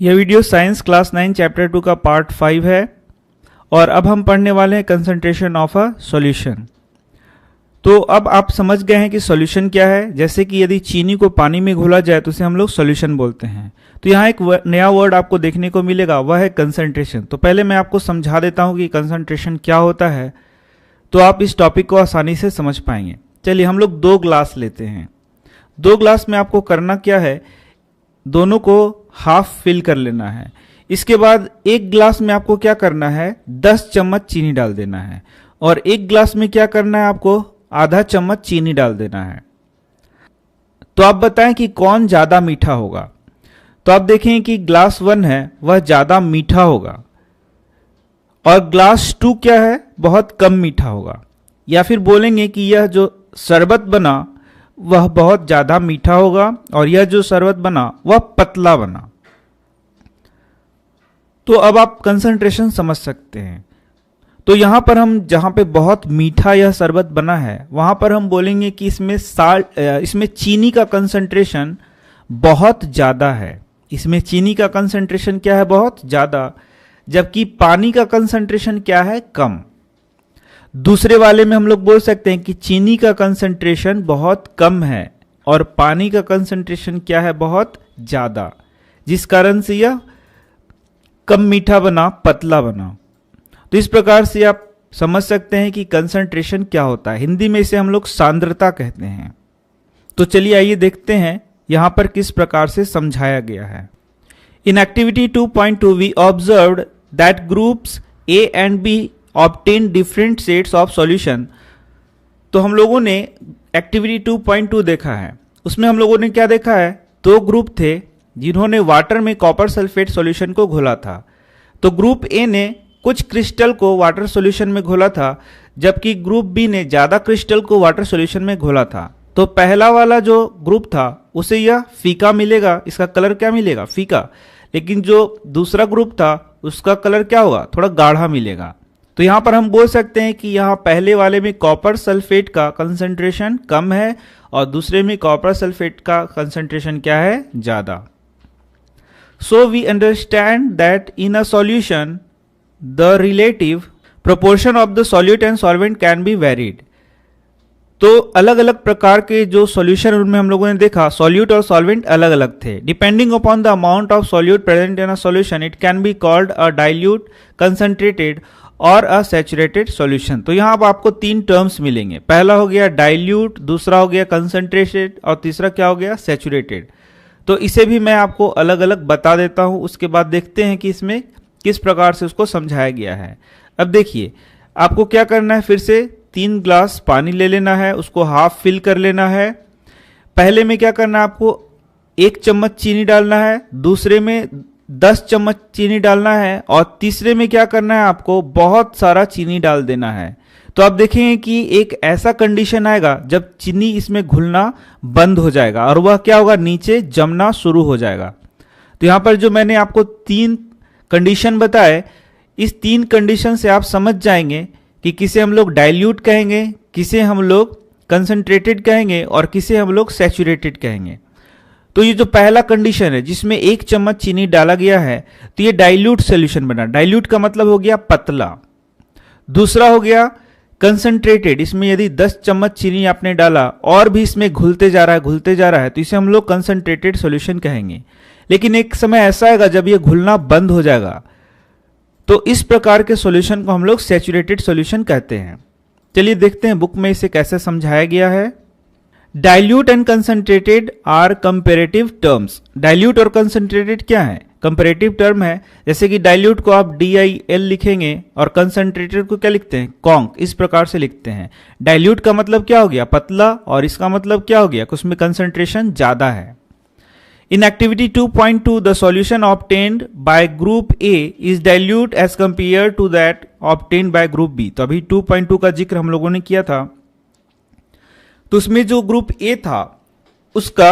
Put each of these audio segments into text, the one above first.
यह video science class 9 chapter 2 का part 5 है और अब हम पढ़ने वाले हैं कंसंट्रेशन ऑफ अ सॉल्यूशन। तो अब आप समझ गए हैं कि सॉल्यूशन क्या है। जैसे कि यदि चीनी को पानी में घोला जाए तो उसे हम लोग सॉल्यूशन बोलते हैं। तो यहाँ एक नया वर्ड आपको देखने को मिलेगा, वह है कंसंट्रेशन। तो पहले मैं आपको समझा देता हूँ कि कंसंट्रेशन क्या होता है, तो आप इस टॉपिक को आसानी से समझ पाएंगे। चलिए हम लोग 2 ग्लास लेते हैं। 2 ग्लास में आपको करना क्या है, दोनों को हाफ फिल कर लेना है। इसके बाद 1 ग्लास में आपको क्या करना है, 10 चम्मच चीनी डाल देना है और 1 ग्लास में क्या करना है, आपको आधा चम्मच चीनी डाल देना है। तो आप बताएं कि कौन ज्यादा मीठा होगा। तो आप देखें कि ग्लास 1 है वह ज्यादा मीठा होगा और ग्लास 2 क्या है, बहुत कम मीठा होगा। या फिर बोलेंगे कि यह जो शरबत बना वह बहुत ज्यादा मीठा होगा और यह जो शरबत बना वह पतला बना। तो अब आप कंसंट्रेशन समझ सकते हैं। तो यहां पर हम जहां पे बहुत मीठा यह शरबत बना है वहां पर हम बोलेंगे कि इसमें चीनी का कंसंट्रेशन बहुत ज्यादा है। इसमें चीनी का कंसंट्रेशन क्या है, बहुत ज्यादा, जबकि पानी का कंसंट्रेशन क्या है, कम। दूसरे वाले में हम लोग बोल सकते हैं कि चीनी का कंसंट्रेशन बहुत कम है और पानी का कंसंट्रेशन क्या है, बहुत ज्यादा, जिस कारण से यह कम मीठा बना, पतला बना। तो इस प्रकार से आप समझ सकते हैं कि कंसंट्रेशन क्या होता है। हिंदी में इसे हम लोग सांद्रता कहते हैं। तो चलिए आइए देखते हैं यहां पर किस प्रकार से समझाया गया है। In activity 2.2 we observed that groups A and B obtain different sets of solution. तो हम लोगों ने एक्टिविटी 2.2 देखा है। उसमें हम लोगों ने क्या देखा है, 2 ग्रुप थे जिन्होंने वाटर में कॉपर सल्फेट सॉल्यूशन को घोला था। तो ग्रुप ए ने कुछ क्रिस्टल को वाटर सॉल्यूशन में घोला था, जबकि ग्रुप बी ने ज्यादा क्रिस्टल को वाटर सॉल्यूशन में घोला था। तो पहला वाला जो ग्रुप था उसे यह फीका मिलेगा, इसका कलर क्या मिलेगा, फीका। लेकिन जो दूसरा ग्रुप था उसका कलर क्या होगा, थोड़ा गाढ़ा मिलेगा। तो यहां पर हम बोल सकते हैं कि यहां पहले वाले में कॉपर सल्फेट का कंसंट्रेशन कम है और दूसरे में कॉपर सल्फेट का कंसंट्रेशन क्या है, ज्यादा। So we understand that in a solution the relative proportion of the solute and solvent can be varied. तो अलग अलग प्रकार के जो सॉल्यूशन उनमें हम लोगों ने देखा, सॉल्यूट और सॉल्वेंट अलग अलग थे। Depending upon the amount of solute present in a solution it can be called a dilute, concentrated और अ सैचुरेटेड सॉल्यूशन। तो यहाँ अब आपको 3 टर्म्स मिलेंगे। पहला हो गया डाइल्यूट, दूसरा हो गया कंसंट्रेटेड और तीसरा क्या हो गया, सैचुरेटेड। तो इसे भी मैं आपको अलग अलग बता देता हूं, उसके बाद देखते हैं कि इसमें किस प्रकार से उसको समझाया गया है। अब देखिए आपको क्या करना है, फिर से 3 ग्लास पानी ले लेना है, उसको हाफ फिल कर लेना है। पहले में क्या करना है, आपको 1 चम्मच चीनी डालना है, दूसरे में 10 चम्मच चीनी डालना है और तीसरे में क्या करना है, आपको बहुत सारा चीनी डाल देना है। तो आप देखेंगे कि एक ऐसा कंडीशन आएगा जब चीनी इसमें घुलना बंद हो जाएगा और वह क्या होगा, नीचे जमना शुरू हो जाएगा। तो यहां पर जो मैंने आपको 3 कंडीशन बताए, इस 3 कंडीशन से आप समझ जाएंगे कि किसे हम लोग डाइल्यूट कहेंगे, किसे हम लोग कंसंट्रेटेड कहेंगे और किसे हम लोग सैचुरेटेड कहेंगे। तो ये जो पहला कंडीशन है जिसमें 1 चम्मच चीनी डाला गया है, तो ये डाइल्यूट सॉल्यूशन बना। डाइल्यूट का मतलब हो गया पतला। दूसरा हो गया कंसंट्रेटेड, इसमें यदि 10 चम्मच चीनी आपने डाला और भी इसमें घुलते जा रहा है, घुलते जा रहा है, तो इसे हम लोग कंसंट्रेटेड सॉल्यूशन कहेंगे। लेकिन एक समय ऐसा आएगा जब ये घुलना बंद हो जाएगा, तो इस प्रकार के सॉल्यूशन को हम लोग सैचुरेटेड सॉल्यूशन कहते हैं। चलिए देखते हैं बुक में इसे कैसे समझाया गया है। Dilute and concentrated are comparative terms. Dilute और कंसंट्रेटेड क्या है, कंपैरेटिव टर्म है। जैसे कि डाइल्यूट को आप DIL लिखेंगे और कंसंट्रेटेड को क्या लिखते हैं, कॉन्क, इस प्रकार से लिखते हैं। डाइल्यूट का मतलब क्या हो गया, पतला, और इसका मतलब क्या हो गया, कि उसमें कंसंट्रेशन ज्यादा है। In activity 2.2, the solution obtained by group A is dilute as compared to that obtained by group B. तो अभी 2.2 का जिक्र हम लोगों ने किया था। तो उसमें जो ग्रुप A था उसका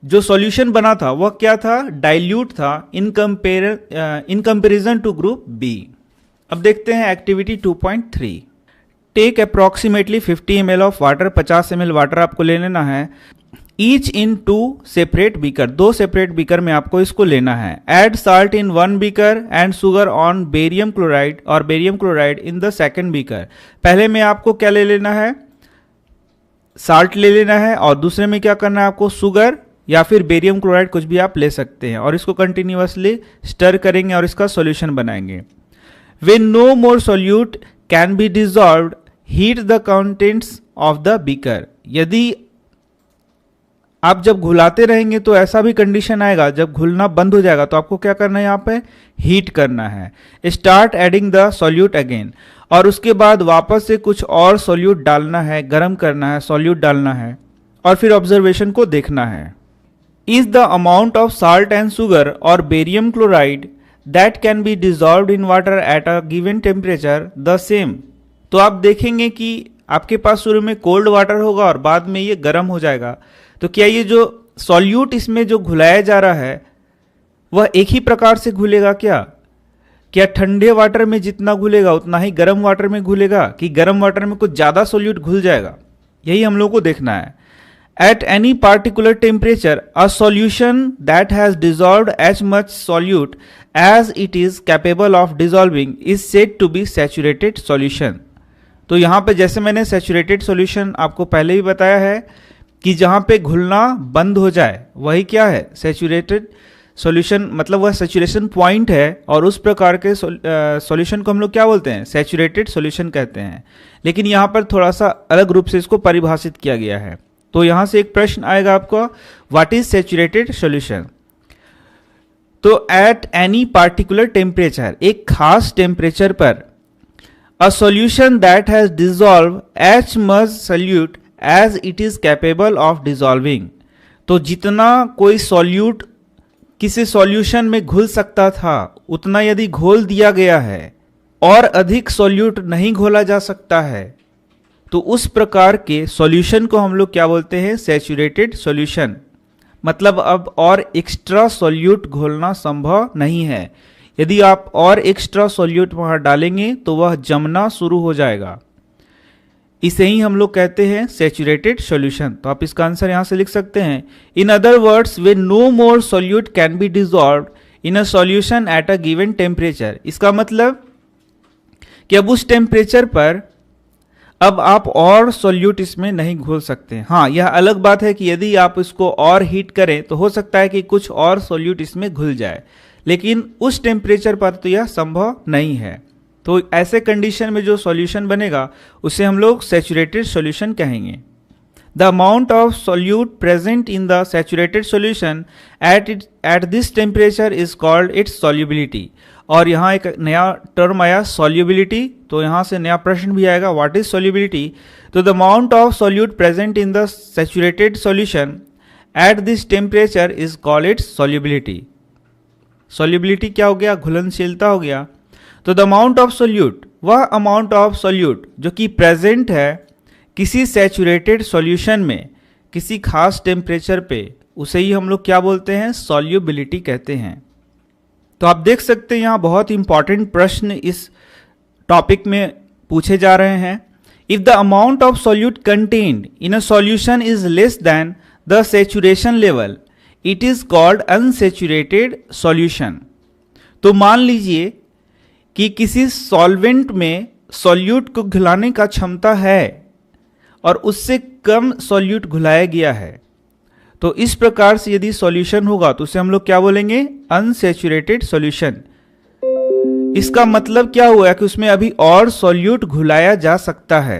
जो सॉल्यूशन बना था वह क्या था, डाइल्यूट था in comparison to group B। अब देखते हैं activity 2.3। Take approximately 50 ml of water, 50 ml water आपको ले लेना है each in two separate beaker, 2 separate beaker में आपको इसको लेना है। Add salt in 1 beaker and sugar on barium chloride और barium chloride in the second beaker. पहले में आपको क्या ले लेना है, साल्ट ले लेना है, और दूसरे में क्या करना है आपको, शुगर या फिर बेरियम क्लोराइड, कुछ भी आप ले सकते हैं, और इसको कंटिन्यूअसली स्टर करेंगे और इसका सॉल्यूशन बनाएंगे। When no more solute can be dissolved heat the contents of the beaker. यदि आप जब घुलाते रहेंगे तो ऐसा भी कंडीशन आएगा, जब घुलना बंद हो जाएगा तो आपको क्या करना है, यहाँ पे हीट करना है। Start adding the solute again, और उसके बाद वापस से कुछ और सॉल्यूट डालना है, गर्म करना है, सॉल्यूट डालना है, और फिर ऑब्जर्वेशन को देखना है। Is the amount of salt and sugar और barium chloride that can be dissolved in water at a given temperature the same. तो आप देखेंगे कि आपके पास शुरू में कोल्ड वाटर होगा और बाद में ये गर्म हो जाएगा। तो क्या ये जो सॉल्यूट इसमें जो घुलाया जा रहा है वह एक ही प्रकार से घुलेगा क्या ठंडे वाटर में जितना घुलेगा उतना ही गर्म वाटर में घुलेगा, कि गर्म वाटर में कुछ ज़्यादा सॉल्यूट घुल जाएगा? यही हम लोग को देखना है। At any particular temperature a solution that has dissolved as much solute as it is capable of dissolving is said to be saturated solution. तो यहाँ पे जैसे मैंने सैचुरेटेड सॉल्यूशन आपको पहले भी बताया है कि जहाँ पे घुलना बंद हो जाए वही क्या है, सैचुरेटेड सॉल्यूशन, मतलब वह सैचुरेशन पॉइंट है, और उस प्रकार के सॉल्यूशन को हम लोग क्या बोलते हैं, सैचुरेटेड सॉल्यूशन कहते हैं। लेकिन यहाँ पर थोड़ा सा अलग रूप से इसको परिभाषित किया गया है। तो यहाँ से एक प्रश्न आएगा आपको, व्हाट इज सैचुरेटेड सॉल्यूशन? तो एट एनी पार्टिकुलर टेम्परेचर, एक खास टेम्परेचर पर, a solution that has dissolve as much solute as it is capable of dissolving. तो जितना कोई सॉल्यूट किसी सॉल्यूशन में घुल सकता था उतना यदि घोल दिया गया है और अधिक सॉल्यूट नहीं घोला जा सकता है, तो उस प्रकार के सॉल्यूशन को हम लोग क्या बोलते हैं, सैचुरेटेड सॉल्यूशन। मतलब अब और एक्स्ट्रा सॉल्यूट घोलना संभव नहीं है। यदि आप और एक्स्ट्रा सॉल्यूट वहां डालेंगे तो वह जमना शुरू हो जाएगा। इसे ही हम लोग कहते हैं सैचुरेटेड सॉल्यूशन। तो आप इसका आंसर यहां से लिख सकते हैं, इन अदर वर्ड्स वे no more solute can be dissolved in a solution at a given temperature. इसका मतलब कि अब उस टेम्परेचर पर अब आप और सॉल्यूट इसमें नहीं घोल सकते। हाँ, यह अलग बात है कि यदि आप इसको और हीट करें तो हो सकता है कि कुछ और सॉल्यूट इसमें घुल जाए, लेकिन उस टेम्परेचर पर तो यह संभव नहीं है। तो ऐसे कंडीशन में जो सॉल्यूशन बनेगा उसे हम लोग सैचुरेटेड सॉल्यूशन कहेंगे। The amount of solute present in the saturated solution at this temperature is called its solubility. और यहाँ एक नया टर्म आया सॉल्युबिलिटी, तो यहाँ से नया प्रश्न भी आएगा, व्हाट इज सॉल्युबिलिटी? तो the amount of solute present in the saturated solution at this temperature is called its solubility. Solubility क्या हो गया, घुलनशीलता हो गया। तो द अमाउंट ऑफ सॉल्यूट, वह अमाउंट ऑफ सॉल्यूट जो कि प्रेजेंट है किसी सैचुरेटेड सॉल्यूशन में किसी खास टेम्परेचर पे, उसे ही हम लोग क्या बोलते हैं, सॉल्युबिलिटी कहते हैं। तो आप देख सकते हैं यहाँ बहुत इंपॉर्टेंट प्रश्न इस टॉपिक में पूछे जा रहे हैं। If the amount of solute contained in a solution is less than the saturation level it is called unsaturated solution. तो मान लीजिए कि किसी सॉल्वेंट में सॉल्यूट को घुलाने का क्षमता है और उससे कम सॉल्यूट घुलाया गया है, तो इस प्रकार से यदि सॉल्यूशन होगा तो उसे हम लोग क्या बोलेंगे, अनसैचुरेटेड सॉल्यूशन। इसका मतलब क्या हुआ कि उसमें अभी और सॉल्यूट घुलाया जा सकता है।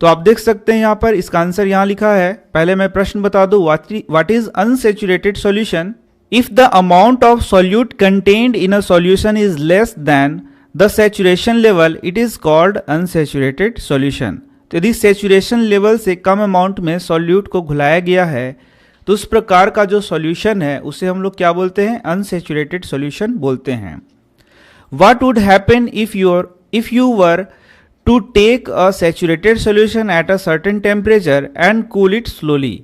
तो आप देख सकते हैं यहां पर इसका आंसर यहां लिखा है। पहले मैं प्रश्न बता दूं, what is unsaturated solution? If the amount of solute contained in a solution is less than the saturation level, it is called unsaturated solution. तो यदि saturation level से कम अमाउंट में solute को घुलाया गया है तो उस प्रकार का जो solution है उसे हम लोग क्या बोलते हैं, unsaturated solution बोलते हैं। What would happen if you were to take a saturated solution at a certain temperature and cool it slowly?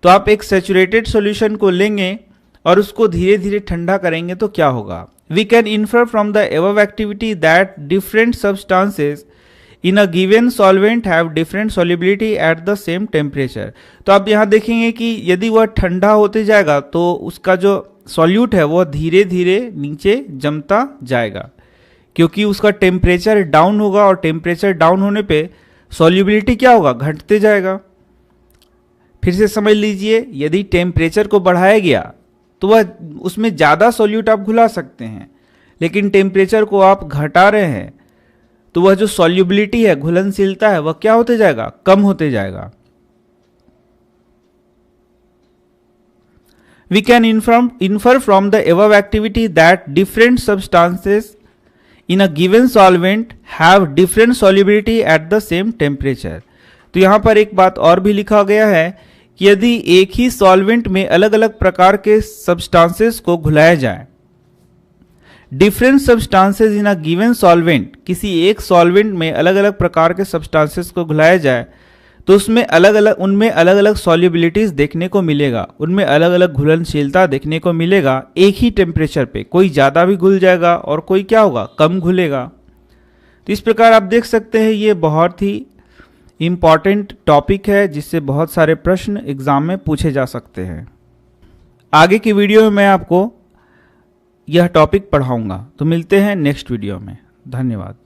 तो आप एक saturated solution को लेंगे और उसको धीरे धीरे ठंडा करेंगे तो क्या होगा? We can infer from the above activity that different substances in a given solvent have different solubility at the same temperature. तो आप यहाँ देखेंगे कि यदि वह ठंडा होते जाएगा तो उसका जो सॉल्यूट है वह धीरे धीरे नीचे जमता जाएगा, क्योंकि उसका टेम्परेचर डाउन होगा और टेम्परेचर डाउन होने पे सॉल्युबिलिटी क्या होगा, घटते जाएगा। फिर से समझ लीजिए, यदि टेम्परेचर को बढ़ाया गया तो वह उसमें ज़्यादा सॉल्यूट आप घुला सकते हैं, लेकिन टेम्परेचर को आप घटा रहे हैं तो वह जो सॉल्युबिलिटी है, घुलनशीलता है, वह क्या होते जाएगा, कम होते जाएगा। We can infer from the above activity that different substances in a given solvent have different solubility at the same temperature। तो यहां पर एक बात और भी लिखा गया है कि यदि एक ही सॉल्वेंट में अलग अलग प्रकार के सब्सटेंसेस को घुलाया जाए, different substances in a given solvent, किसी एक सॉल्वेंट में अलग अलग प्रकार के सब्सटेंसेस को घुलाया जाए तो उनमें अलग अलग सॉल्युबिलिटीज देखने को मिलेगा, उनमें अलग अलग घुलनशीलता देखने को मिलेगा एक ही टेम्परेचर पे। कोई ज़्यादा भी घुल जाएगा और कोई क्या होगा, कम घुलेगा। तो इस प्रकार आप देख सकते हैं ये बहुत ही इम्पॉर्टेंट टॉपिक है जिससे बहुत सारे प्रश्न एग्जाम में पूछे जा सकते हैं। आगे की वीडियो में मैं आपको यह टॉपिक पढ़ाऊंगा। तो मिलते हैं नेक्स्ट वीडियो में। धन्यवाद।